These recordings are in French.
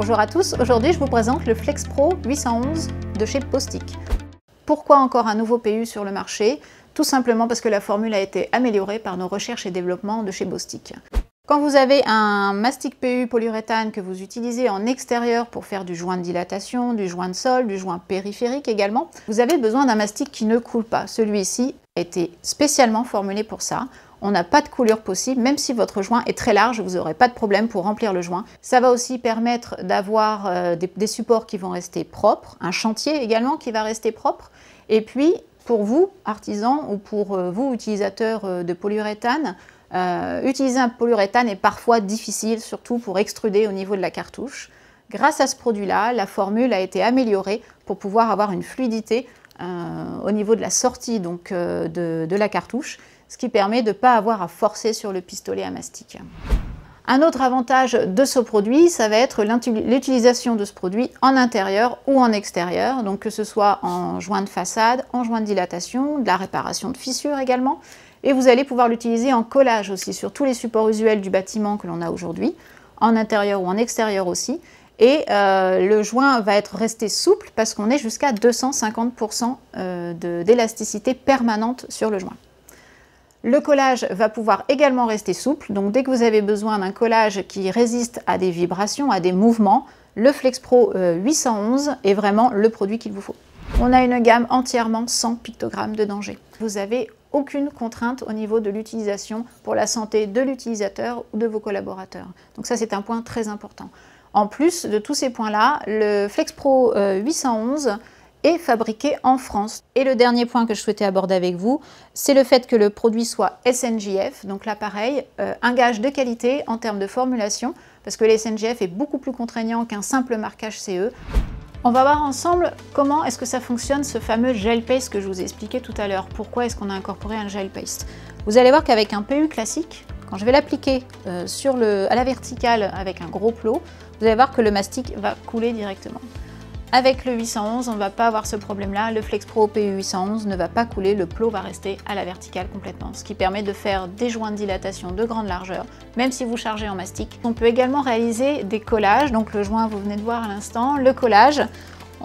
Bonjour à tous, aujourd'hui je vous présente le FlexPro 811 de chez Bostik. Pourquoi encore un nouveau PU sur le marché? Tout simplement parce que la formule a été améliorée par nos recherches et développements de chez Bostik. Quand vous avez un mastic PU polyuréthane que vous utilisez en extérieur pour faire du joint de dilatation, du joint de sol, du joint périphérique également, vous avez besoin d'un mastic qui ne coule pas. Celui-ci a été spécialement formulé pour ça. On n'a pas de coulure possible, même si votre joint est très large, vous n'aurez pas de problème pour remplir le joint. Ça va aussi permettre d'avoir des supports qui vont rester propres, un chantier également qui va rester propre. Et puis, pour vous, artisans, ou pour vous, utilisateurs de polyuréthane, utiliser un polyuréthane est parfois difficile, surtout pour extruder au niveau de la cartouche. Grâce à ce produit-là, la formule a été améliorée pour pouvoir avoir une fluidité au niveau de la sortie donc, de la cartouche, ce qui permet de ne pas avoir à forcer sur le pistolet à mastic. Un autre avantage de ce produit, ça va être l'utilisation de ce produit en intérieur ou en extérieur, donc que ce soit en joint de façade, en joint de dilatation, de la réparation de fissures également. Et vous allez pouvoir l'utiliser en collage aussi sur tous les supports usuels du bâtiment que l'on a aujourd'hui, en intérieur ou en extérieur aussi. Et le joint va être resté souple parce qu'on est jusqu'à 250% d'élasticité permanente sur le joint. Le collage va pouvoir également rester souple, donc dès que vous avez besoin d'un collage qui résiste à des vibrations, à des mouvements, le FlexPro 811 est vraiment le produit qu'il vous faut. On a une gamme entièrement sans pictogramme de danger. Vous n'avez aucune contrainte au niveau de l'utilisation pour la santé de l'utilisateur ou de vos collaborateurs. Donc ça, c'est un point très important. En plus de tous ces points-là, le FlexPro 811 est fabriqué en France. Et le dernier point que je souhaitais aborder avec vous, c'est le fait que le produit soit SNJF, donc là pareil, un gage de qualité en termes de formulation, parce que le SNJF est beaucoup plus contraignant qu'un simple marquage CE. On va voir ensemble comment est-ce que ça fonctionne ce fameux gel paste que je vous ai expliqué tout à l'heure. Pourquoi est-ce qu'on a incorporé un gel paste? Vous allez voir qu'avec un PU classique, quand je vais l'appliquer à la verticale avec un gros plot, vous allez voir que le mastic va couler directement. Avec le 811, on ne va pas avoir ce problème-là. Le FlexPro PU 811 ne va pas couler, le plot va rester à la verticale complètement, ce qui permet de faire des joints de dilatation de grande largeur, même si vous chargez en mastic. On peut également réaliser des collages, donc le joint, vous venez de voir à l'instant, le collage.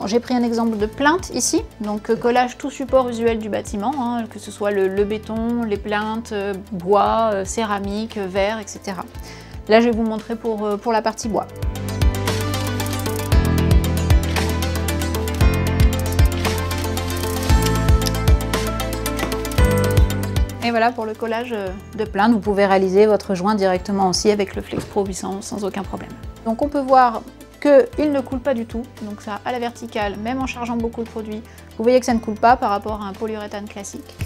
J'ai pris un exemple de plinthe ici, donc collage tout support usuel du bâtiment, hein, que ce soit le béton, les plinthes, bois, céramique, verre, etc. Là, je vais vous montrer pour la partie bois. Et voilà pour le collage de plinthe, vous pouvez réaliser votre joint directement aussi avec le FlexPro 811 sans aucun problème. Donc on peut voir qu'il ne coule pas du tout, donc ça à la verticale, même en chargeant beaucoup de produits, vous voyez que ça ne coule pas par rapport à un polyuréthane classique.